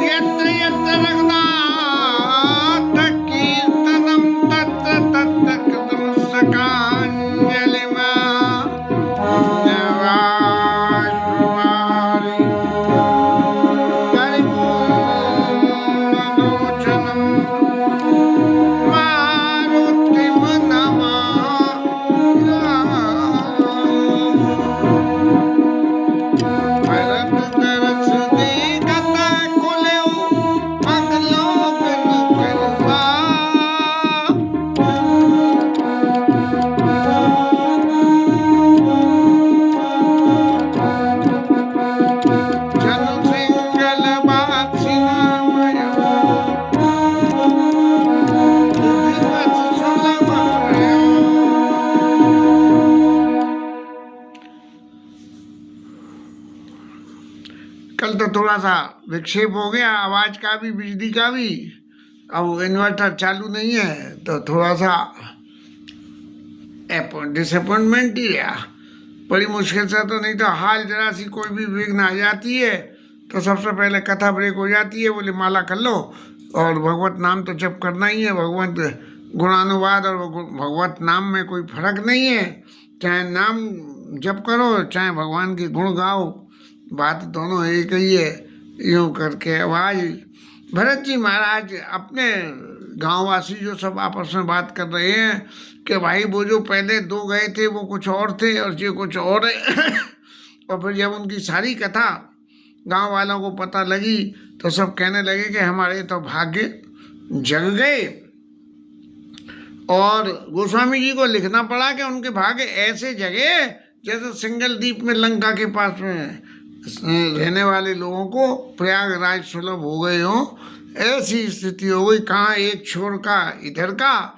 यत्र यत्र रघुनाथ कीर्तनं तत्र तत्र कृतं सकाञ्जलिमा नवाश्रुवारि परिपूर्णलोचनं मारुतिं नमामि। भरत दरस देखत कुलेउ अवलोकन करवा। जनु सिंगल बासी नामय बुद्धिमत सुलभ प्रया। कल तो थोड़ा सा विक्षेप हो गया, आवाज का भी बिजली का भी। अब इन्वर्टर चालू नहीं है तो थोड़ा सा डिसअपॉइंटमेंट ही रहा। बड़ी मुश्किल से तो, नहीं तो हाल जरा सी कोई भी विघ्न आ जाती है तो सबसे पहले कथा ब्रेक हो जाती है। बोले माला कर लो और भगवत नाम तो जप करना ही है। भगवत गुणानुवाद और भगवत नाम में कोई फर्क नहीं है। चाहे नाम जप करो चाहे भगवान के गुण गाओ, बात दोनों एक ही है। यूँ करके आवाज भरत जी महाराज अपने गांववासी जो सब आपस में बात कर रहे हैं कि भाई वो जो पहले दो गए थे वो कुछ और थे और ये कुछ और है। और फिर जब उनकी सारी कथा गांव वालों को पता लगी तो सब कहने लगे कि हमारे तो भाग्य जग गए। और गोस्वामी जी को लिखना पड़ा कि उनके भाग्य ऐसे जगे जैसे सिंगल द्वीप में लंका के पास में रहने वाले लोगों को प्रयागराज सुलभ हो गए हों, ऐसी स्थिति हो गई। कहाँ एक छोर का इधर का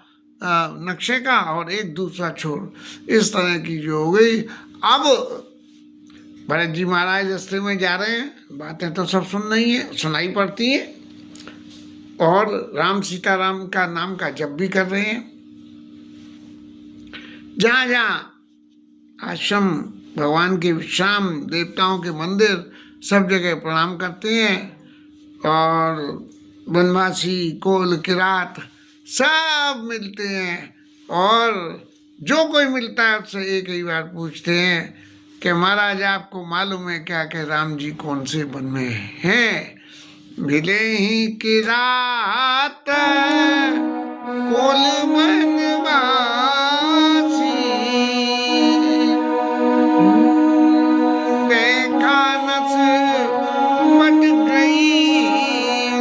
नक्शे का और एक दूसरा छोर, इस तरह की जो हो गई। अब भरत जी महाराज रास्ते में जा रहे हैं, बातें तो सब सुनाई पड़ती हैं और राम सीताराम का नाम का जप भी कर रहे हैं। जहाँ जहाँ आश्रम, भगवान के विश्राम, देवताओं के मंदिर, सब जगह प्रणाम करते हैं। और वनवासी, कोल, किरात सब मिलते हैं और जो कोई मिलता है उससे एक ही बार पूछते हैं कि महाराज आपको मालूम है क्या कि राम जी कौन से वन में हैं? मिले ही किरात कोल वनवासी, बेखानस पट गई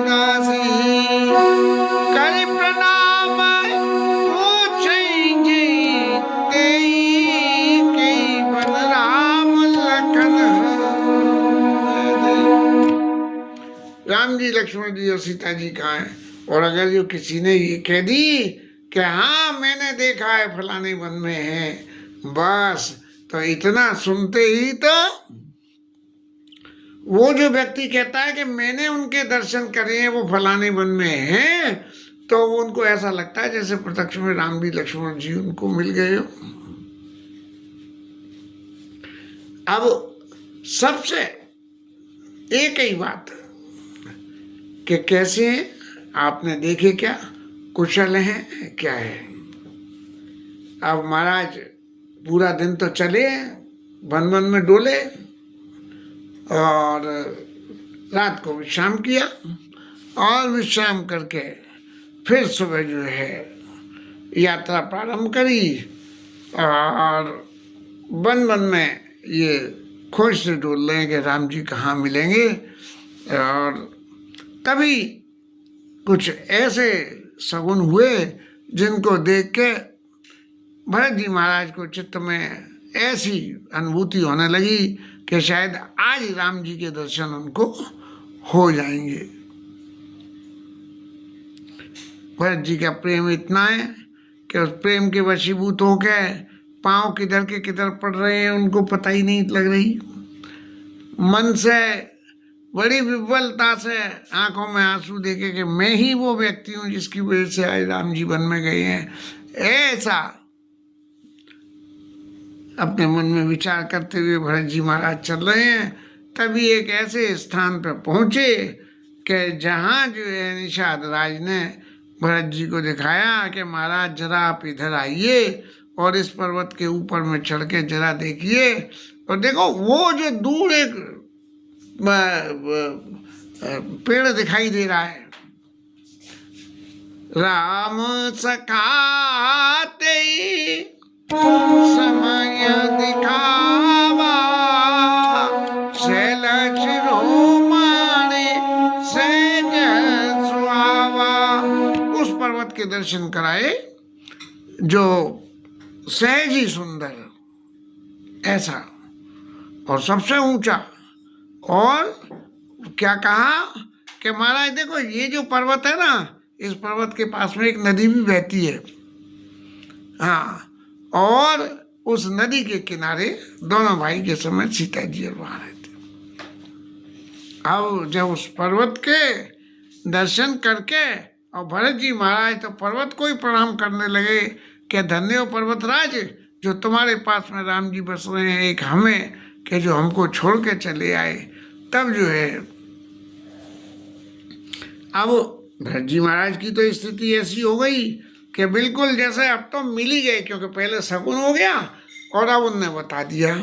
दासी। कर प्रणाम पूछेंगे तेई के बन राम लखन। राम जी, लक्ष्मण जी और सीता जी कहाँ हैं? और अगर जो किसी ने ये कह दी कि हाँ मैंने देखा है फलाने वन में है, बस तो इतना सुनते ही तो वो जो व्यक्ति कहता है कि मैंने उनके दर्शन करे हैं, वो फलाने वन में हैं, तो उनको ऐसा लगता है जैसे प्रत्यक्ष में राम जी लक्ष्मण जी उनको मिल गए हो। अब सबसे एक ही बात कि कैसे हैं, आपने देखे क्या, कुशल हैं क्या है। अब महाराज पूरा दिन तो चले, वन वन में डोले और रात को विश्राम किया और विश्राम करके फिर सुबह जो है यात्रा प्रारंभ करी और वन वन में ये खोज से डोल रहे हैं कि राम जी कहाँ मिलेंगे। और तभी कुछ ऐसे सगुन हुए जिनको देख के भरत जी महाराज को चित्त में ऐसी अनुभूति होने लगी कि शायद आज राम जी के दर्शन उनको हो जाएंगे। भरत जी का प्रेम इतना है कि उस प्रेम के वशीभूत होकर पाँव किधर के किधर पड़ रहे हैं उनको पता ही नहीं लग रही। मन से बड़ी विह्वलता से आंखों में आंसू देखे कि मैं ही वो व्यक्ति हूँ जिसकी वजह से आज राम जी वन में गए हैं, ऐसा अपने मन में विचार करते हुए भरत जी महाराज चल रहे हैं तभी एक ऐसे स्थान पर पहुँचे कि जहाँ जो है निषाद राज ने भरत जी को दिखाया कि महाराज जरा आप इधर आइए और इस पर्वत के ऊपर में चढ़ के जरा देखिए। और देखो वो जो दूर एक पेड़ दिखाई दे रहा है, राम सखाते समय दिखावा, शैलज रोमाणे सहज सुहावा। उस पर्वत के दर्शन कराए जो सहज ही सुंदर, ऐसा और सबसे ऊंचा। और क्या कहा कि महाराज देखो ये जो पर्वत है ना, इस पर्वत के पास में एक नदी भी बहती है। हाँ, और उस नदी के किनारे दोनों भाई के समय सीता जी और वहाँ रहते। अब जब उस पर्वत के दर्शन करके और भरत जी महाराज तो पर्वत को ही प्रणाम करने लगे कि धन्य हो पर्वतराज, जो तुम्हारे पास में राम जी बस रहे हैं, एक हमें कि जो हमको छोड़ के चले आए। तब जो है अब भरत जी महाराज की तो स्थिति ऐसी हो गई कि बिल्कुल जैसे अब तो मिल ही गए, क्योंकि पहले शकुन हो गया और अब उनने बता दिया।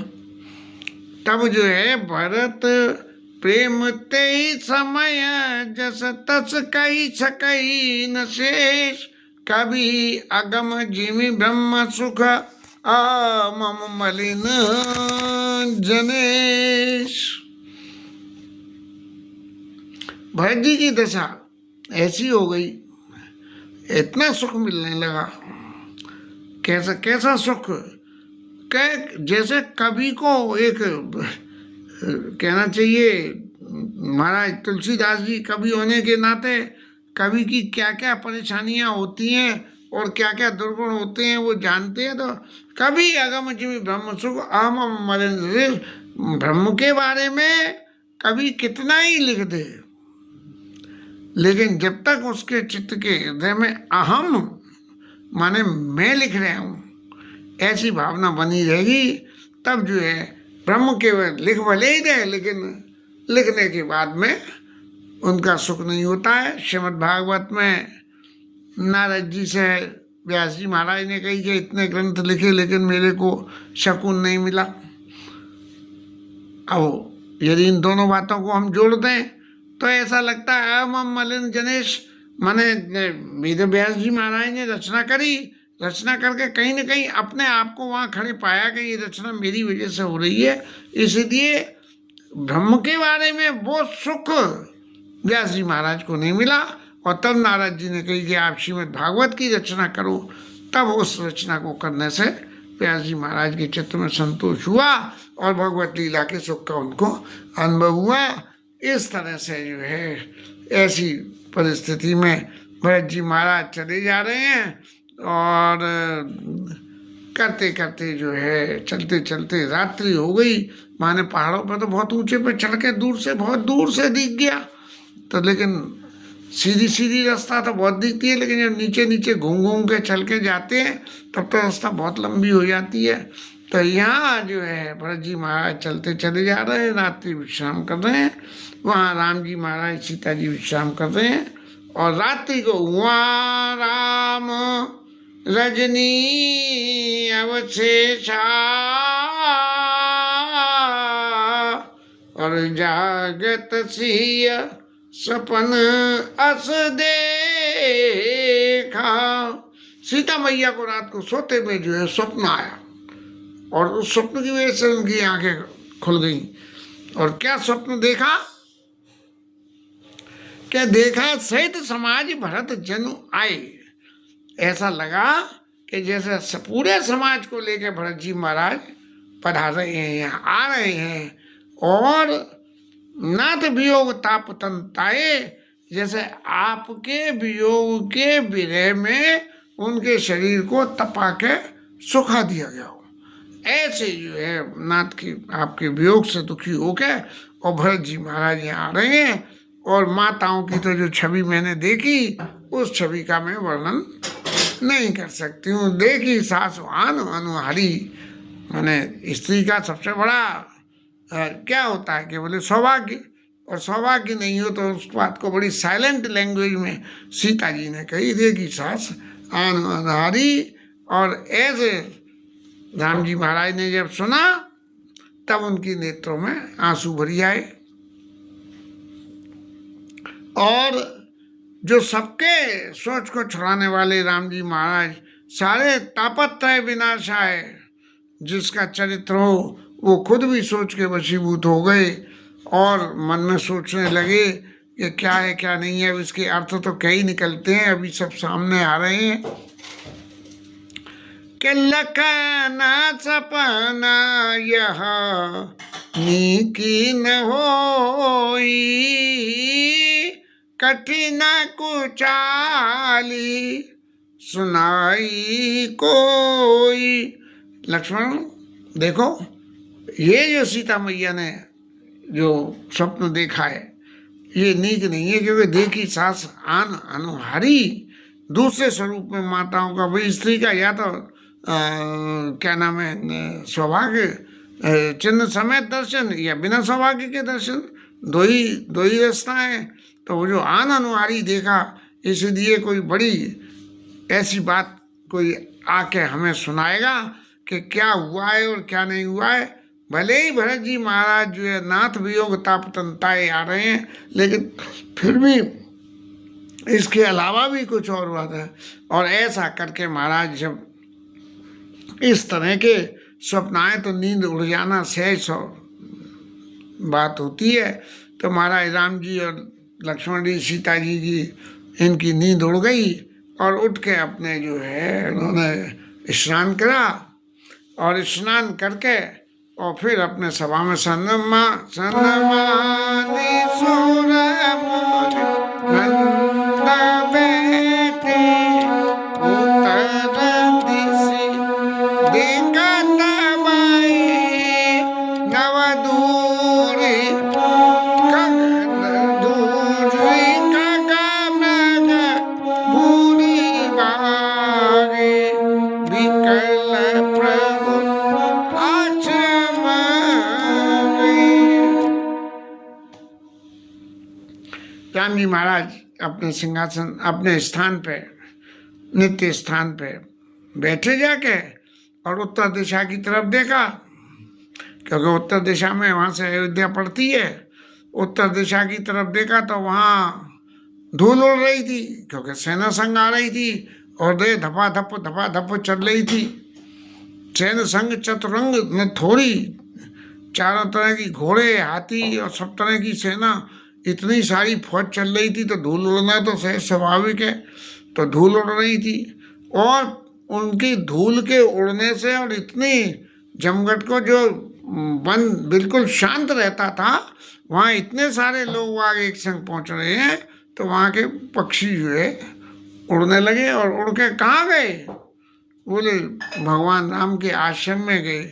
तब जो है भरत प्रेम ते समय जस तस कही सकई न शेष, कभी अगम जिमि ब्रह्म सुख मम मलिन जनेश। भरत जी की दशा ऐसी हो गई, इतना सुख मिलने लगा। कैसा कैसा सुख, जैसे कवि को एक कहना चाहिए, महाराज तुलसीदास जी कवि होने के नाते कवि की क्या क्या परेशानियां होती हैं और क्या क्या दुर्गुण होते हैं वो जानते हैं। तो कभी अगम जिमि ब्रह्म सुख अहम मलिन, ब्रह्म के बारे में कभी कितना ही लिख दे, लेकिन जब तक उसके चित्त के हृदय में अहम माने मैं लिख रहा हूँ ऐसी भावना बनी रहेगी, तब जो है ब्रह्म के लिख भले ही दे, लेकिन लिखने के बाद में उनका सुख नहीं होता है। श्रीमद् भागवत में नारद जी से व्यास जी महाराज ने कही कि इतने ग्रंथ लिखे लेकिन मेरे को शकुन नहीं मिला। अब यदि इन दोनों बातों को हम जोड़ दें तो ऐसा लगता है मम मलिन जनेश, माने वेद व्यास जी महाराज ने रचना करी, रचना करके कहीं न कहीं अपने आप को वहाँ खड़े पाया कि ये रचना मेरी वजह से हो रही है, इसलिए ब्रह्म के बारे में वो सुख व्यास जी महाराज को नहीं मिला। और तब नारद जी ने कही कि आप श्रीमद् भागवत की रचना करो। तब उस रचना को करने से व्यास जी महाराज के चित्त में संतोष हुआ और भगवत लीला के सुख का उनको अनुभव हुआ। इस तरह से जो है ऐसी परिस्थिति में भरत जी महाराज चले जा रहे हैं और करते करते जो है चलते चलते रात्रि हो गई। माने पहाड़ों पर तो बहुत ऊंचे पे चढ़ के दूर से बहुत दूर से दिख गया, तो लेकिन सीधी सीधी रास्ता तो बहुत दिखती है, लेकिन जब नीचे नीचे घूम घूम के चल के जाते हैं तब तो रास्ता बहुत लंबी हो जाती है। तो यहाँ जो है भरत जी महाराज चलते चले जा रहे हैं, रात्रि विश्राम कर रहे हैं। वहाँ राम जी महाराज सीता जी विश्राम कर रहे हैं और रात्रि को वहाँ राम रजनी अवशेषा और जागत सिया सपन अस देखा। सीता मैया को रात को सोते में जो है स्वप्न आया और उस स्वप्न की वजह से उनकी आंखें खुल गईं। और क्या स्वप्न देखा, क्या देखा, सहित समाज भरत जनु आए। ऐसा लगा कि जैसे पूरे समाज को लेकर भरत जी महाराज पधार रहे हैं, यहाँ आ रहे हैं। और नाथ वियोग ताप तंताए, जैसे आपके वियोग के विरह में उनके शरीर को तपा के सुखा दिया गया हो, ऐसे जो है नाथ की आपके वियोग से दुखी होके और भरत जी महाराज यहाँ आ रहे हैं। और माताओं की तो जो छवि मैंने देखी उस छवि का मैं वर्णन नहीं कर सकती हूँ। देखी सासुआन अनुहारी, मैंने स्त्री का सबसे बड़ा क्या होता है कि बोले सौभाग्य, और सौभाग्य नहीं हो तो उस बात को बड़ी साइलेंट लैंग्वेज में सीता जी ने कही, देखी सास आन अनहारी। और ऐसे राम जी महाराज ने जब सुना तब उनकी नेत्रों में आंसू भरी आए। और जो सबके सोच को छुड़ाने वाले राम जी महाराज, सारे तापत्रय विनाशाय जिसका चरित्र हो, वो खुद भी सोच के वशीभूत हो गए और मन में सोचने लगे कि क्या है क्या नहीं है। अब इसके अर्थ तो कई निकलते हैं, अभी सब सामने आ रहे हैं कि लखना सपना यह नीकी न होई, कठिन कुचाली सुनाई कोई। लक्ष्मण देखो, ये जो सीता मैया ने जो स्वप्न देखा है ये नीक नहीं है, क्योंकि देखी सास आन अनुहारी, दूसरे स्वरूप में माताओं का, वही स्त्री का या तो क्या नाम है सौभाग्य चिन्ह समेत दर्शन या बिना सौभाग्य के दर्शन, दो ही रास्ता है। तो वो जो आन अनुहारी देखा, इसलिए कोई बड़ी ऐसी बात कोई आके हमें सुनाएगा कि क्या हुआ है और क्या नहीं हुआ है। भले ही भरत जी महाराज जो है नाथ वियोग तापतंताए आ रहे हैं, लेकिन फिर भी इसके अलावा भी कुछ और बात है। और ऐसा करके महाराज जब इस तरह के स्वप्न आए तो नींद उड़ जाना सहज बात होती है। तो महाराज राम जी और लक्ष्मण जी सीता जी की इनकी नींद उड़ गई और उठ के अपने जो है उन्होंने स्नान करा, और स्नान करके और फिर अपने सभा में सन्मानी सुर नंद बेटे उतर दिशि देखत बाई नवदूरी दूरी कगमग भूरी बागे विकल प्रभु राम जी महाराज अपने सिंहासन, अपने स्थान पे, नित्य स्थान पे बैठे जाके और उत्तर दिशा की तरफ देखा, क्योंकि उत्तर दिशा में वहाँ से अयोध्या पड़ती है। उत्तर दिशा की तरफ देखा तो वहाँ धूल उड़ रही थी, क्योंकि सेना संग आ रही थी और दे धपा धप चल रही थी। सैन्य संग चतुरंग में थोड़ी, चारों तरह की घोड़े हाथी और सब तरह की सेना, इतनी सारी फौज चल रही थी, तो धूल उड़ना तो सहज स्वाभाविक है। तो धूल उड़ रही थी और उनकी धूल के उड़ने से और इतनी जमघट को, जो वन बिल्कुल शांत रहता था, वहाँ इतने सारे लोग वहाँ एक संग पहुँच रहे हैं, तो वहाँ के पक्षी जो है उड़ने लगे। और उड़ के कहाँ गए? बोले भगवान राम के आश्रम में गए,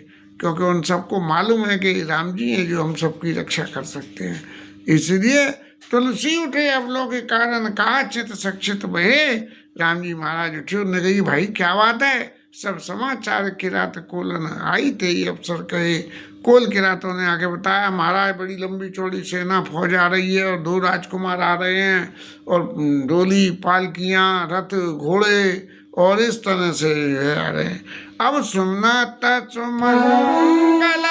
क्योंकि उन सबको मालूम है कि राम जी हैं जो हम सबकी रक्षा कर सकते हैं। इसलिए तुलसी उठे अवलोक के कारण कहा चित सक्षित बहे। राम जी महाराज उठे, उन्होंने कही भाई क्या बात है? सब समाचार किरात कोलन आई थे अफसर कहे। कोल किरातों ने आके बताया महाराज बड़ी लंबी चौड़ी सेना फौज आ रही है और 2 राजकुमार आ रहे हैं, और डोली पालकियाँ रथ घोड़े और इस तरह से आ रहे हैं। अब सुमना तमंगल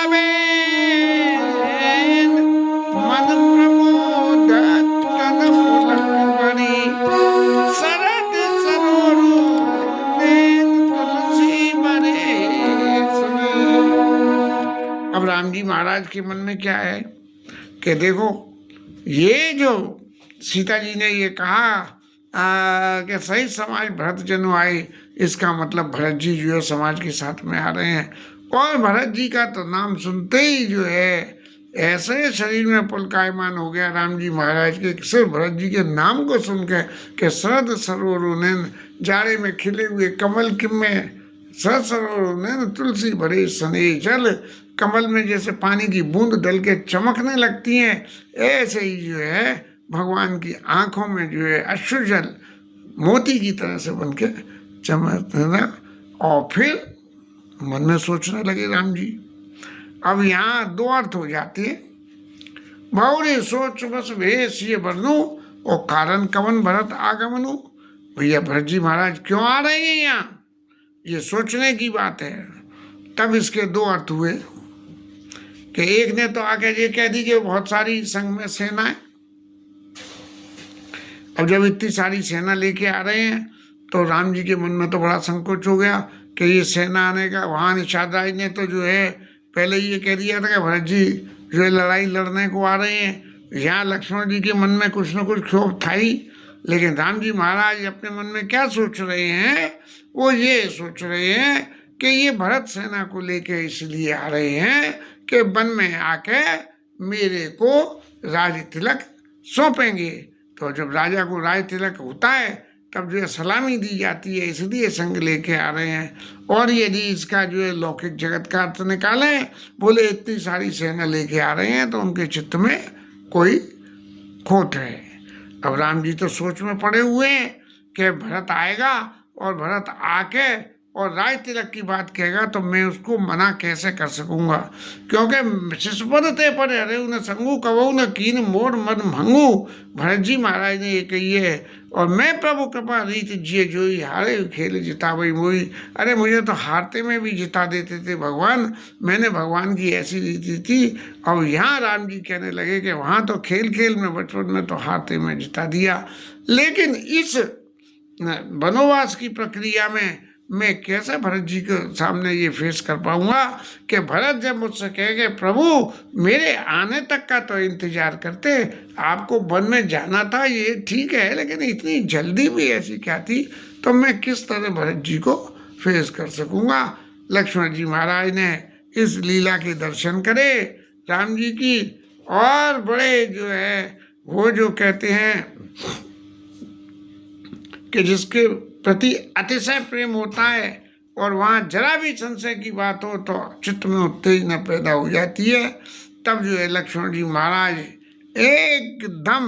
मन प्रमोद तन पुलक बड़ी शरद सरोरु नैन तुलसी बरे सुने। अब राम जी महाराज के मन में क्या है कि देखो, ये जो सीता जी ने ये कहा कि सही समाज भरत जनु आए, इसका मतलब भरत जी जो है समाज के साथ में आ रहे हैं। और भरत जी का तो नाम सुनते ही जो है ऐसे शरीर में पुलकायमान हो गया राम जी महाराज के, सिर्फ भरत जी के नाम को सुन के शरद सरोवर नैन, जाड़े में खिले हुए कमल में शरद सरोवर नैन तुलसी भरे सने जल। कमल में जैसे पानी की बूंद डल के चमकने लगती हैं, ऐसे ही जो है भगवान की आंखों में जो है अश्रुजल मोती की तरह से बन के चमकना। और फिर मन में सोचने लगे राम जी, अब यहाँ दो अर्थ हो जाते हैं। बहुरे सोच बस भेष ये बरनू और कारण कवन भरत आगमनु। भैया भरत जी महाराज क्यों आ रहे हैं यहाँ, ये सोचने की बात है। तब इसके दो अर्थ हुए कि एक ने तो आके ये कह दी कि बहुत सारी संग में सेना है। अब जब इतनी सारी सेना लेके आ रहे हैं तो राम जी के मन में तो बड़ा संकोच हो गया कि ये सेना आने का। वहाँ निषाद राज ने तो जो है पहले ये कह दिया था कि भरत जी जो है लड़ाई लड़ने को आ रहे हैं। यहाँ लक्ष्मण जी के मन में कुछ न कुछ क्षोभ था ही, लेकिन राम जी महाराज अपने मन में क्या सोच रहे हैं, वो ये सोच रहे हैं कि ये भरत सेना को लेके इसलिए आ रहे हैं कि वन में आके मेरे को राज तिलक सौंपेंगे। तो जब राजा को राज तिलक होता है तब जो है सलामी दी जाती है, इसलिए संग लेके आ रहे हैं। और यदि इसका जो है लौकिक जगत का अर्थ निकालें, बोले इतनी सारी सेना लेके आ रहे हैं तो उनके चित्त में कोई खोट है। अब राम जी तो सोच में पड़े हुए हैं कि भरत आएगा और भरत आके और राज तिलक की बात कहेगा तो मैं उसको मना कैसे कर सकूंगा, क्योंकि शिष्पद ते पर हरे न संगू कबू न कीन मोर मन भंगू। भरत जी महाराज ने ये कही है, और मैं प्रभु कृपा रीत जिये जोई हारे खेल जिता वही मोई। अरे मुझे तो हारते में भी जिता देते थे भगवान, मैंने भगवान की ऐसी रीति थी। और यहाँ राम जी कहने लगे कि वहाँ तो खेल खेल में बचपन में तो हारते में जिता दिया, लेकिन इस वनवास की प्रक्रिया में मैं कैसे भरत जी के सामने ये फेस कर पाऊंगा कि भरत जब मुझसे कहेंगे प्रभु मेरे आने तक का तो इंतजार करते, आपको वन में जाना था ये ठीक है, लेकिन इतनी जल्दी भी ऐसी क्या थी, तो मैं किस तरह भरत जी को फेस कर सकूंगा। लक्ष्मण जी महाराज ने इस लीला के दर्शन करे राम जी की, और बड़े जो है वो जो कहते हैं कि जिसके प्रति अतिशय प्रेम होता है और वहाँ जरा भी संशय की बात हो तो चित्त में उत्तेजना पैदा हो जाती है। तब जो है लक्ष्मण जी महाराज एकदम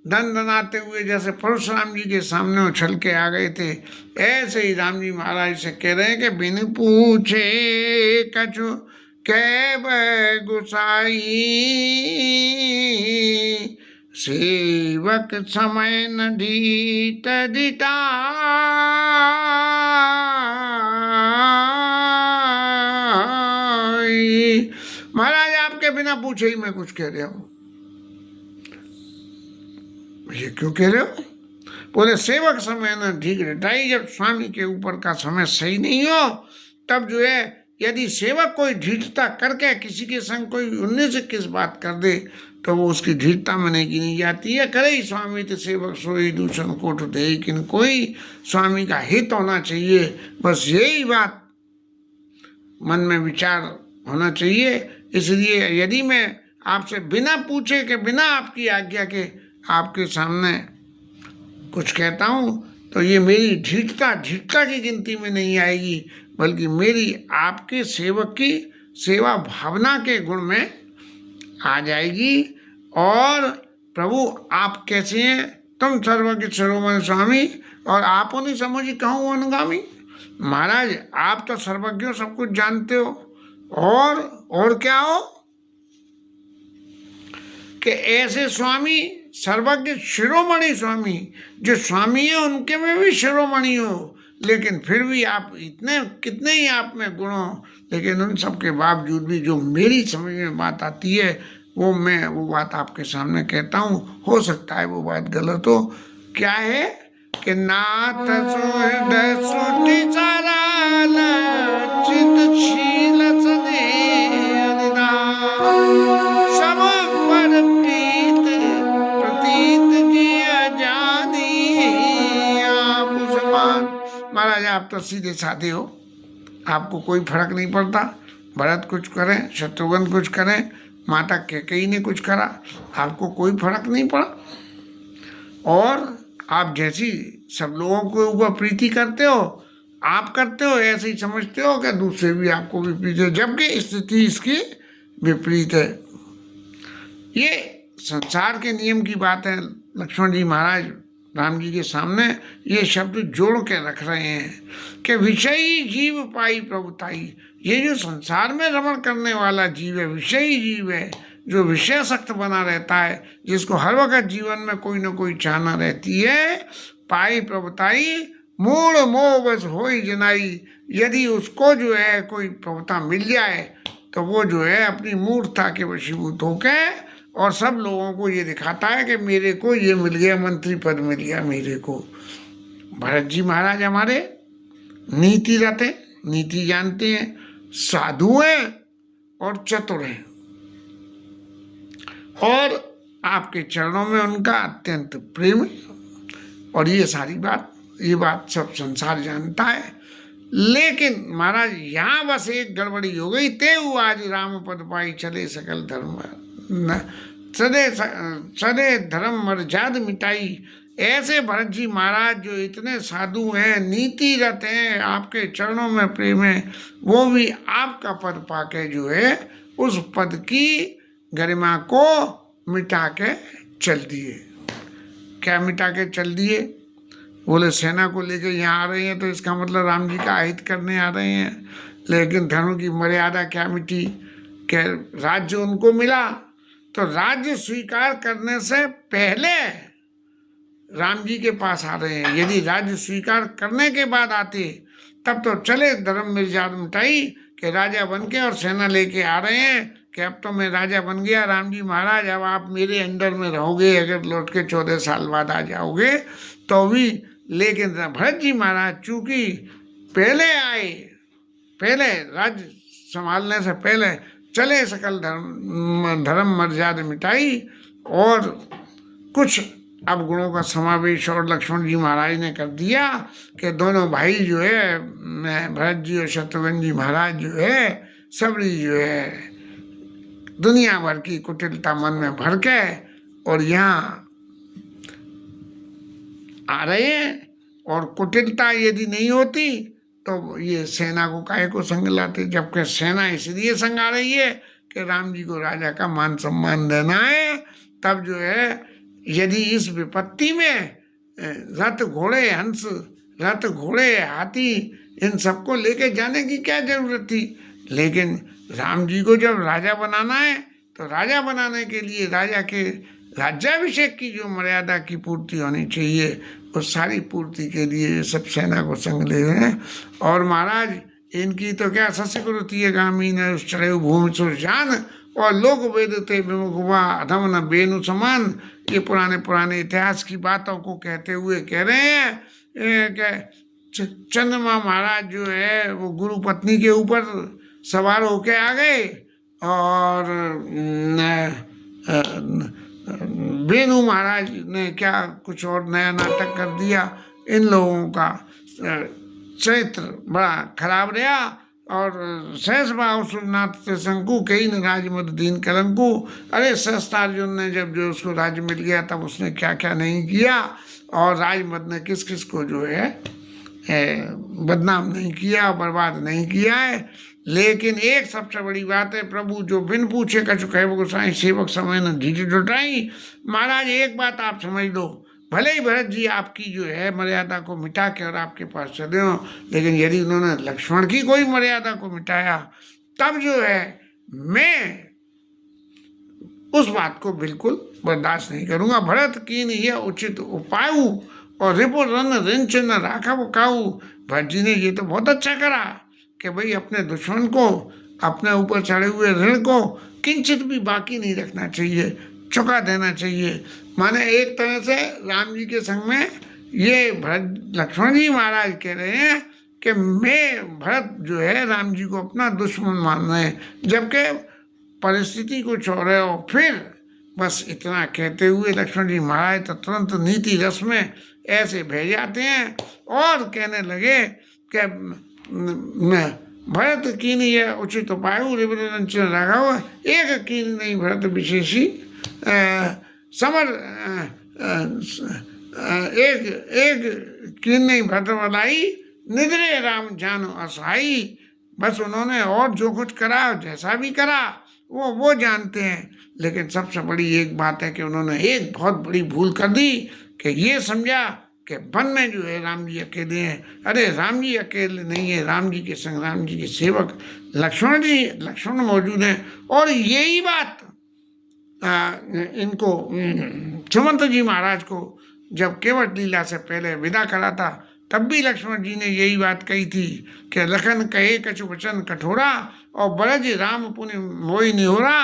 दंदनाते हुए जैसे परशुराम जी के सामने उछल के आ गए थे, ऐसे ही राम जी महाराज से कह रहे हैं कि बिन पूछे कछु कैब गुसाई, सेवक समय न ढीठ ढिठाई। महाराज आपके बिना पूछे ही मैं कुछ कह रहा हूं। ये क्यों कह रहे हो? बोले सेवक समय न ढीठ ढिठाई, जब स्वामी के ऊपर का समय सही नहीं हो तब जो है यदि सेवक कोई ढीठता करके किसी के संग कोई 19-21 बात कर दे तो वो उसकी ढीठता में नहीं गिनी जाती है। करे ही स्वामी तो सेवक सोई दूषण कोट दे, लेकिन कोई स्वामी का हित होना चाहिए, बस यही बात मन में विचार होना चाहिए। इसलिए यदि मैं आपसे बिना पूछे के बिना आपकी आज्ञा के आपके सामने कुछ कहता हूँ तो ये मेरी ढीठता की गिनती में नहीं आएगी, बल्कि मेरी आपके सेवक की सेवा भावना के गुण में आ जाएगी। और प्रभु आप कैसे हैं, तुम सर्वज्ञ शिरोमणि स्वामी और आपो नहीं समझी कहूँ अनुगामी। महाराज आप तो सर्वज्ञ हो, सब कुछ जानते हो, और क्या हो कि ऐसे स्वामी सर्वज्ञ शिरोमणि स्वामी, जो स्वामी है उनके में भी शिरोमणि हो, लेकिन फिर भी आप इतने कितने ही आप में गुण हो, लेकिन उन सब के बावजूद भी जो मेरी समझ में बात आती है वो बात आपके सामने कहता हूँ। हो सकता है वो बात गलत हो। क्या है कि नाथ सुहृद सुटि सरल चितशील सदेह सब पर प्रीत प्रतीत जिय जानी आप समान। महाराज आप तो सीधे साधे हो, आपको कोई फर्क नहीं पड़ता, भरत कुछ करें शत्रुघ्न कुछ करें माता कैकेयी ने कुछ करा, आपको कोई फर्क नहीं पड़ा, और आप जैसी सब लोगों के ऊपर प्रीति करते हो आप करते हो, ऐसे ही समझते हो कि दूसरे भी आपको विपरीत है, जबकि स्थिति इसकी विपरीत है। ये संसार के नियम की बात है। लक्ष्मण जी महाराज राम जी के सामने ये शब्द जोड़ के रख रहे हैं कि विषयी जीव पाई प्रभुताई। ये जो संसार में रमण करने वाला जीव है, विषयी जीव है, जो विषयासक्त बना रहता है, जिसको हर वक्त जीवन में कोई ना कोई चाहना रहती है, पाई प्रभुताई मूल मोह बस होई जनाई। यदि उसको जो है कोई प्रभुता मिल जाए तो वो जो है अपनी मूर्खता के वशीभूत होकर और सब लोगों को ये दिखाता है कि मेरे को ये मिल गया, मंत्री पद मिल गया मेरे को। भरत जी महाराज हमारे नीति रत हैं, नीति जानते हैं, साधु हैं और चतुर हैं, और आपके चरणों में उनका अत्यंत प्रेम है। और ये सारी बात, ये बात सब संसार जानता है। लेकिन महाराज यहाँ बस एक गड़बड़ी हो गई। तेऊ आज राम पद पाई चले सकल धर्म सदे धर्म मर्याद मिटाई। ऐसे भरत जी महाराज जो इतने साधु हैं, नीति रत हैं, आपके चरणों में प्रेम है, वो भी आपका पद पाके जो है उस पद की गरिमा को मिटा के चल दिए। क्या मिटा के चल दिए? बोले सेना को लेकर यहाँ आ रहे हैं तो इसका मतलब राम जी का अहित करने आ रहे हैं। लेकिन धर्म की मर्यादा क्या मिटी? कि राज्य उनको मिला तो राज्य स्वीकार करने से पहले राम जी के पास आ रहे हैं। यदि राज्य स्वीकार करने के बाद आते तब तो चले धर्म मर्यादा मिटाई कि राजा बन के और सेना लेके आ रहे हैं कि अब तो मैं राजा बन गया राम जी महाराज, अब आप मेरे अंडर में रहोगे, अगर लौट के 14 साल बाद आ जाओगे तो भी। लेकिन भरत जी महाराज चूंकि पहले आए, पहले राज्य संभालने से पहले चले सकल धर्म मर्यादा मिटाई, और कुछ अवगुणों का समावेश और लक्ष्मण जी महाराज ने कर दिया कि दोनों भाई जो है, भरत जी और शत्रुघ्न जी महाराज जो है, सबरी जो है दुनिया भर की कुटिलता मन में भर के और यहाँ आ रहे हैं। और कुटिलता यदि नहीं होती तो ये सेना को काहे को संग लाते, जबकि सेना इसलिए संग आ रही है कि राम जी को राजा का मान सम्मान देना है। तब जो है यदि इस विपत्ति में रथ घोड़े हंस, रथ घोड़े हाथी, इन सबको लेके जाने की क्या जरूरत थी? लेकिन राम जी को जब राजा बनाना है तो राजा बनाने के लिए राजा के राज्याभिषेक की जो मर्यादा की पूर्ति होनी चाहिए, उस सारी पूर्ति के लिए सब सेना को संग ले रहे हैं। और महाराज इनकी तो क्या सस्यकृति है गामी न चढ़े भूमि सुरजान, और लोग वेदते विमुखवा अधम न बेनु समान। ये पुराने इतिहास की बातों को कहते हुए कह रहे हैं कि चंद्रमा महाराज जो है वो गुरु पत्नी के ऊपर सवार होके आ गए, और बेनु महाराज ने क्या कुछ और नया नाटक कर दिया। इन लोगों का चरित्र बड़ा खराब रहा। और सहस भाव सुरनाथ शंकु कई न राज मद दीन कलंकु। अरे सहस्त्रार्जुन ने जब जो उसको राज्य मिल गया तब उसने क्या क्या नहीं किया, और राजमद ने किस किस को जो है बदनाम नहीं किया, बर्बाद नहीं किया है। लेकिन एक सबसे बड़ी बात है, प्रभु जो बिन पूछे कछु कहे गोसाई सेवक समय न ढीठ जुटाई। महाराज एक बात आप समझ लो, भले ही भरत जी आपकी जो है मर्यादा को मिटा के और आपके पास चले हो, लेकिन यदि उन्होंने लक्ष्मण की कोई मर्यादा को मिटाया तब जो है मैं उस बात को बिल्कुल बर्दाश्त नहीं करूँगा। भरत कीन यह उचित उपाय और रिपु रन रिंच न राखव काऊ। भरत जी ने ये तो बहुत अच्छा करा कि भाई अपने दुश्मन को, अपने ऊपर चढ़े हुए ऋण को किंचित भी बाकी नहीं रखना चाहिए, चुका देना चाहिए। माने एक तरह से राम जी के संग में ये भरत लक्ष्मण जी महाराज कह रहे हैं कि मैं भरत जो है राम जी को अपना दुश्मन मान रहे हैं, जबकि परिस्थिति कुछ और है। और फिर बस इतना कहते हुए लक्ष्मण जी महाराज तो तुरंत नीति रस में ऐसे बह जाते हैं और कहने लगे कि भरत कीन यह उचित उपाय रखा हुआ, एक कीन नहीं भरत विशेषी समर एक कीन नहीं भरत बलाई निद्रे राम जान असहाई। बस उन्होंने और जो कुछ करा, जैसा भी करा, वो जानते हैं। लेकिन सबसे बड़ी एक बात है कि उन्होंने एक बहुत बड़ी भूल कर दी कि ये समझा कि वन में जो है राम जी अकेले हैं। अरे राम जी अकेले नहीं है, राम जी के संग राम जी के सेवक लक्ष्मण मौजूद हैं। और यही बात इनको सुमंत जी महाराज को जब केवट लीला से पहले विदा करा था, तब भी लक्ष्मण जी ने यही बात कही थी कि लखन कहे कछु वचन कठोरा और बरज राम पुनि मोहि निहोरा।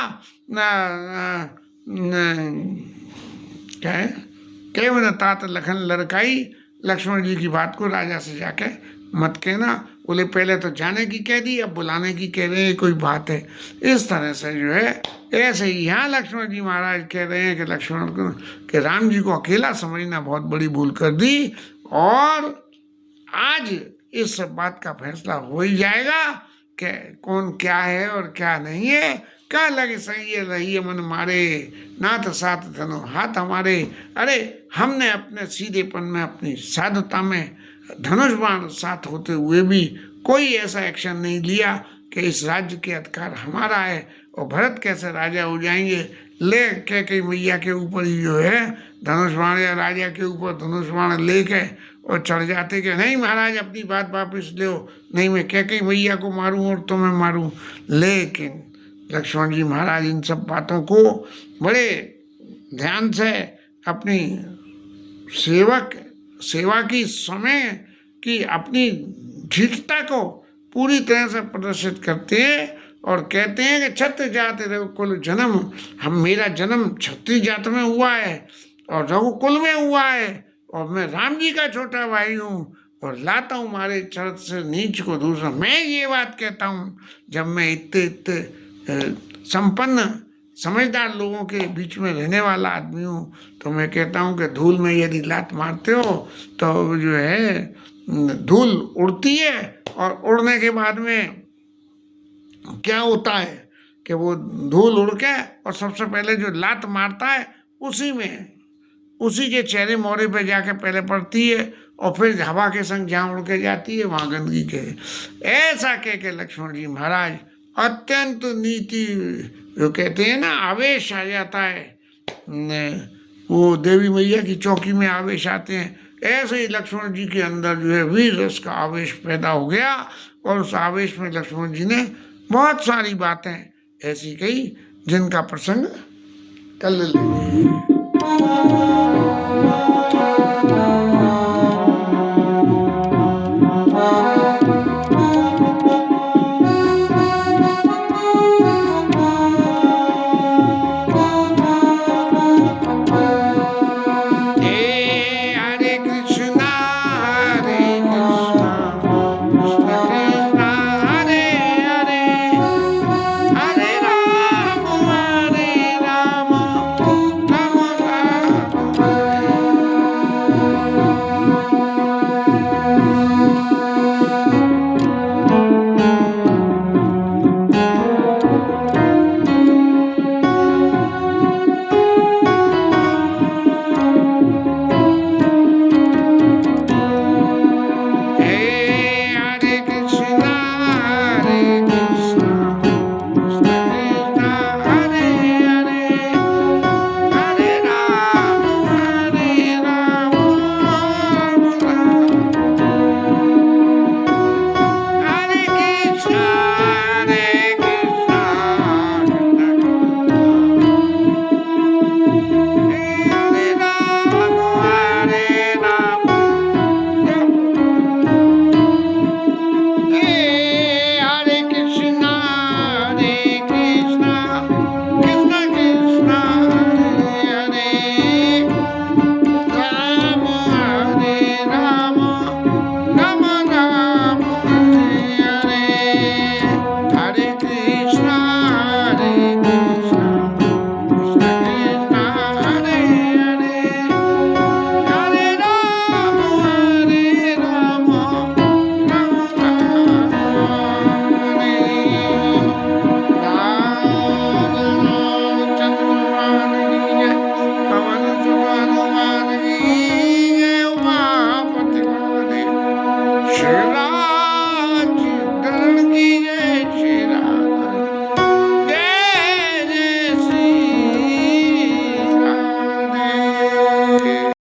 क्या है, केवल तात लखन लड़काई। लक्ष्मण जी की बात को राजा से जाके मत कहना। बोले पहले तो जाने की कह दी, अब बुलाने की कह रहे हैं, कोई बात है। इस तरह से जो है, ऐसे ही यहाँ लक्ष्मण जी महाराज कह रहे हैं कि लक्ष्मण को कि राम जी को अकेला समझना बहुत बड़ी भूल कर दी। और आज इस बात का फैसला हो ही जाएगा कि कौन क्या है और क्या नहीं है। क्या लगे सही है रही मन मारे, नाथ साथ धनो हाथ हमारे। अरे हमने अपने सीधेपन में, अपनी साधुता में धनुष बाण साथ होते हुए भी कोई ऐसा एक्शन नहीं लिया कि इस राज्य के अधिकार हमारा है और भरत कैसे राजा हो जाएंगे। ले कैकेयी मैया के ऊपर ही जो है धनुष बाण, या राजा के ऊपर धनुष बाण लेके और चढ़ जाते कि नहीं महाराज अपनी बात वापस लो, नहीं मैं कैकेयी मैया को मारूं और तुम्हें मारूं। लेकिन लक्ष्मण जी महाराज इन सब बातों को बड़े ध्यान से अपनी सेवा की समय की अपनी धीरता को पूरी तरह से प्रदर्शित करते हैं और कहते हैं कि क्षत्रिय जाति रघुकुल जन्म, मेरा जन्म क्षत्रिय जात में हुआ है और रघुकुल में हुआ है और मैं राम जी का छोटा भाई हूँ और लाता हूँ मारे चरित से नीच को दूसरा। मैं ये बात कहता हूँ जब मैं इतने संपन्न समझदार लोगों के बीच में रहने वाला आदमी हूँ, तो मैं कहता हूँ कि धूल में यदि लात मारते हो तो जो है धूल उड़ती है और उड़ने के बाद में क्या होता है कि वो धूल उड़ के और सबसे पहले जो लात मारता है उसी के चेहरे मोहरे पे जाके पहले पड़ती है और फिर हवा के संग जहाँ उड़ के जाती है वहाँ गंदगी के। ऐसा कह के लक्ष्मण जी महाराज अत्यंत नीति, जो कहते हैं ना आवेश आ जाता है, वो देवी मैया की चौकी में आवेश आते हैं, ऐसे ही लक्ष्मण जी के अंदर जो है वीर रस का आवेश पैदा हो गया। और उस आवेश में लक्ष्मण जी ने बहुत सारी बातें ऐसी कही जिनका प्रसंग कल लेंगे।